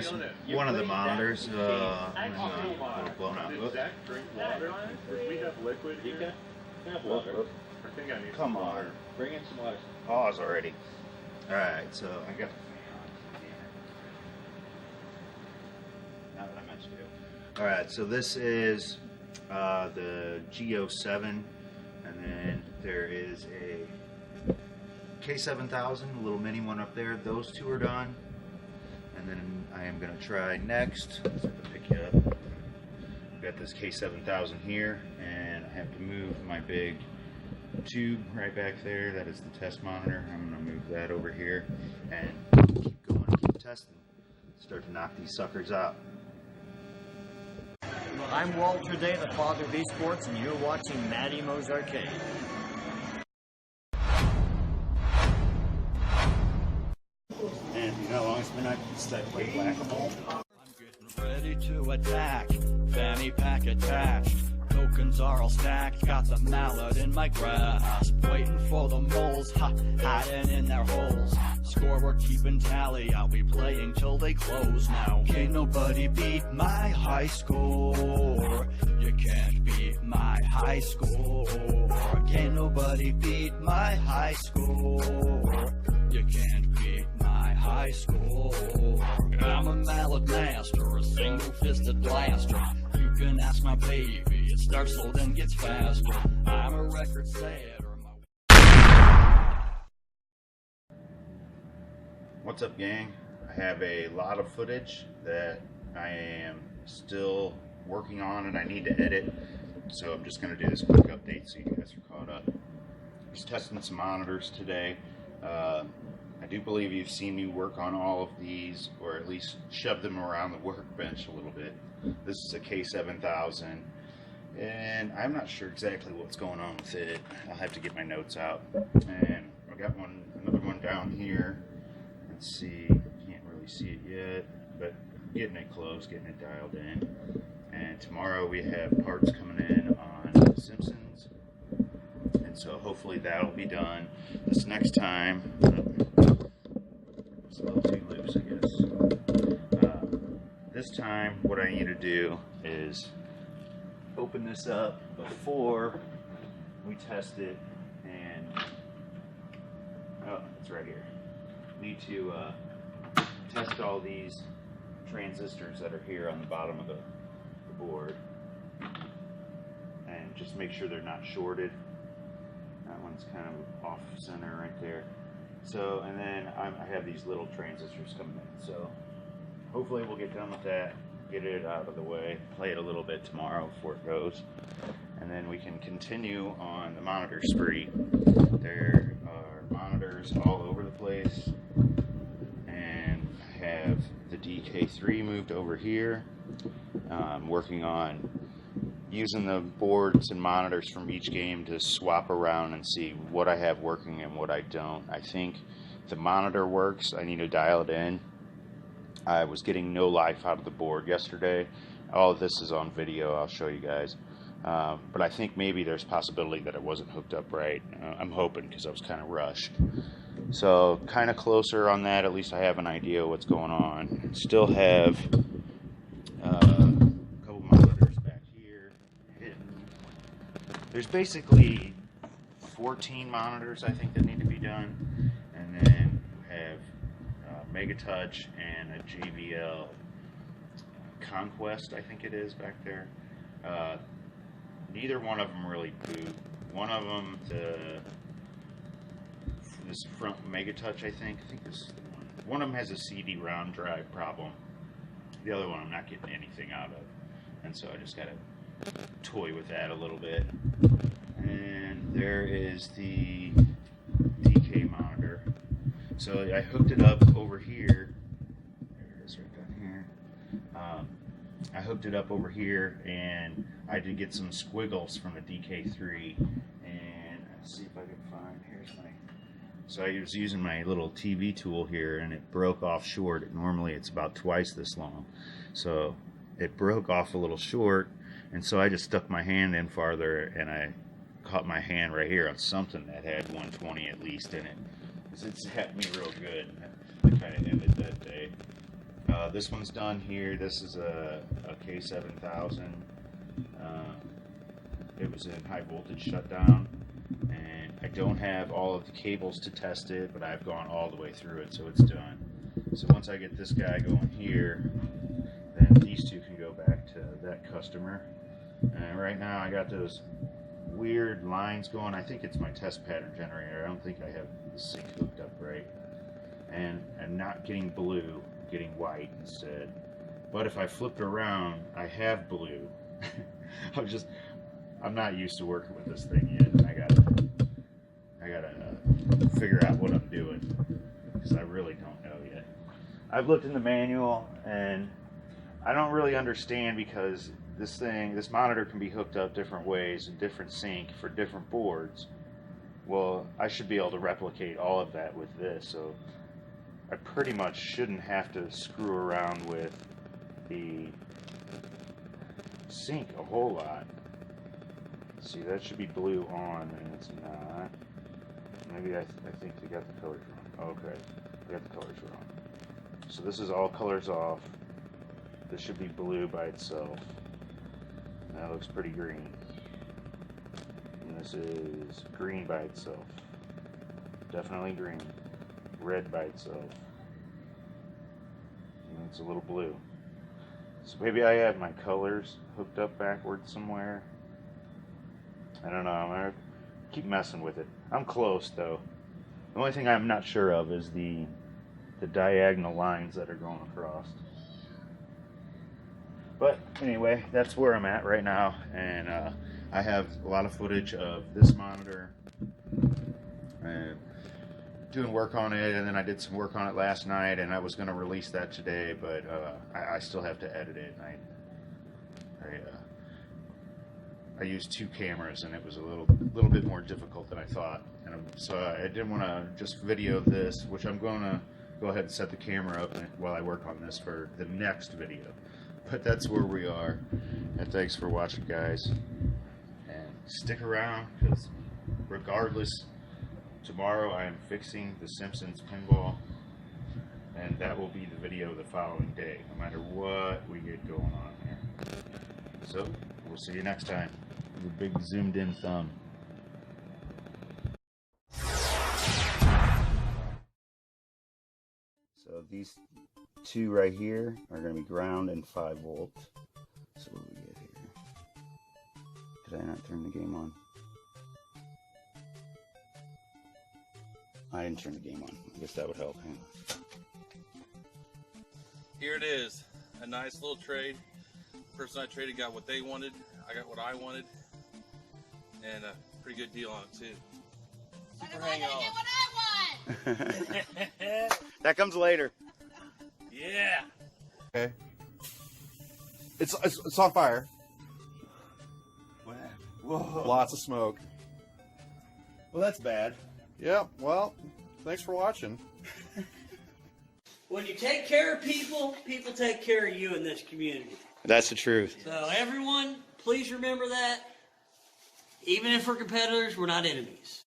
here's one of the monitors. I'm gonna blown out. Zach drink water? If we have liquid, you can have water. I think I need Come some on. water. Bring in some water. Pause already. Alright, so I got the fan on. Now that I mentioned it. Alright, so this is the G07, and then there is a K7000, a little mini one up there. Those two are done. And then I am going to try next. Let's have to pick you up. I've got this K7000 here, and I have to move my big tube right back there. That is the test monitor. I'm going to move that over here and keep going, keep testing. Start to knock these suckers out. I'm Walter Day, the father of esports, and you're watching Matty Mo's Arcade. And you know how long it's been since I played Whac-A-Mole? I'm getting ready to attack, fanny pack attached. Tokens are all stacked, got the mallet in my grasp. Waiting for the moles, hiding in their holes. Score, we're keeping tally, I'll be playing till they close now. Can't nobody beat my high score. You can't beat my high score. Can't nobody beat my high score. You can't beat my high score. I'm a mallet master, a single-fisted blaster. You can ask my baby, it starts slow then gets faster. I'm a record setter. What's up, gang? I have a lot of footage that I am still working on and I need to edit, so I'm just going to do this quick update so you guys are caught up. Just testing some monitors today. I do believe you've seen me work on all of these, or at least shove them around the workbench a little bit. This is a K7000, and I'm not sure exactly what's going on with it. I'll have to get my notes out. And I got another one down here. Let's see, can't really see it yet, but getting it close, getting it dialed in. And tomorrow we have parts coming in on Simpsons, and so hopefully that'll be done. This next time, it's a little too loose, I guess. This time, what I need to do is open this up before we test it, and oh, it's right here. Need to test all these transistors that are here on the bottom of the board, and just make sure they're not shorted. That one's kind of off center right there. So, and then I have these little transistors coming in. So hopefully we'll get done with that, get it out of the way, play it a little bit tomorrow before it goes, and then we can continue on the monitor spree. There are monitors all over the place, and I have the DK3 moved over here. I'm working on using the boards and monitors from each game to swap around and see what I have working and what I don't. I think the monitor works. I need to dial it in. I was getting no life out of the board yesterday. All of this is on video. I'll show you guys. But I think maybe there's a possibility that it wasn't hooked up right. I'm hoping, because I was kind of rushed. So kind of closer on that. At least I have an idea what's going on. Still have a couple monitors back here. There's basically 14 monitors I think that need to be done, and then we have Mega Touch and a JBL Conquest, I think it is, back there. Neither one of them really boot. One of them, this front Mega Touch, I think this is the one. One of them has a CD-ROM drive problem. The other one I'm not getting anything out of, and so I just gotta toy with that a little bit. And there is the DK monitor. So I hooked it up over here. There it is, right down here. I hooked it up over here, and I did get some squiggles from the DK3. And let's see if I can find. Here's my. So I was using my little TV tool here, and it broke off short. Normally it's about twice this long, so it broke off a little short. And so I just stuck my hand in farther, and I caught my hand right here on something that had 120 at least in it. It zapped me real good. That kind of ended that day. This one's done here. This is a K7000. It was in high voltage shutdown, and I don't have all of the cables to test it, but I've gone all the way through it, so it's done. So once I get this guy going here, then these two can go back to that customer. And right now I got those weird lines going. I think it's my test pattern generator. I don't think I have the sync hooked up right. And I'm not getting blue, getting white instead. But if I flip it around, I have blue. I'm not used to working with this thing yet. I gotta figure out what I'm doing, because I really don't know yet. I've looked in the manual and I don't really understand, because this monitor can be hooked up different ways and different sync for different boards. Well, I should be able to replicate all of that with this, so I pretty much shouldn't have to screw around with the sync a whole lot. See, that should be blue on, and it's not. Maybe I think they got the colors wrong. Okay, I got the colors wrong. So this is all colors off. This should be blue by itself. That looks pretty green. And this is green by itself. Definitely green. Red by itself. And it's a little blue. So maybe I have my colors hooked up backwards somewhere. I don't know. I'm gonna keep messing with it. I'm close though. The only thing I'm not sure of is the diagonal lines that are going across. But anyway, that's where I'm at right now, and I have a lot of footage of this monitor and doing work on it, and then I did some work on it last night, and I was going to release that today, but I still have to edit it. I used 2 cameras, and it was a little bit more difficult than I thought, and so I didn't want to just video this, which I'm going to go ahead and set the camera up while I work on this for the next video. But that's where we are, and thanks for watching, guys, and stick around, because regardless, tomorrow I am fixing the Simpsons pinball, and that will be the video the following day, no matter what we get going on here. So, we'll see you next time with a big zoomed in thumb. So these 2 right here are going to be ground and 5 volts. So what do we get here? Did I not turn the game on? I didn't turn the game on. I guess that would help. Hang on. Here it is. A nice little trade. The person I traded got what they wanted. I got what I wanted. And a pretty good deal on it too. Super hang on. Get what I want! That comes later. Yeah. Okay. It's on fire. Whoa. Lots of smoke. Well, that's bad. Yeah, well, thanks for watching. When you take care of people, people take care of you in this community. That's the truth. So everyone, please remember that. Even if we're competitors, we're not enemies.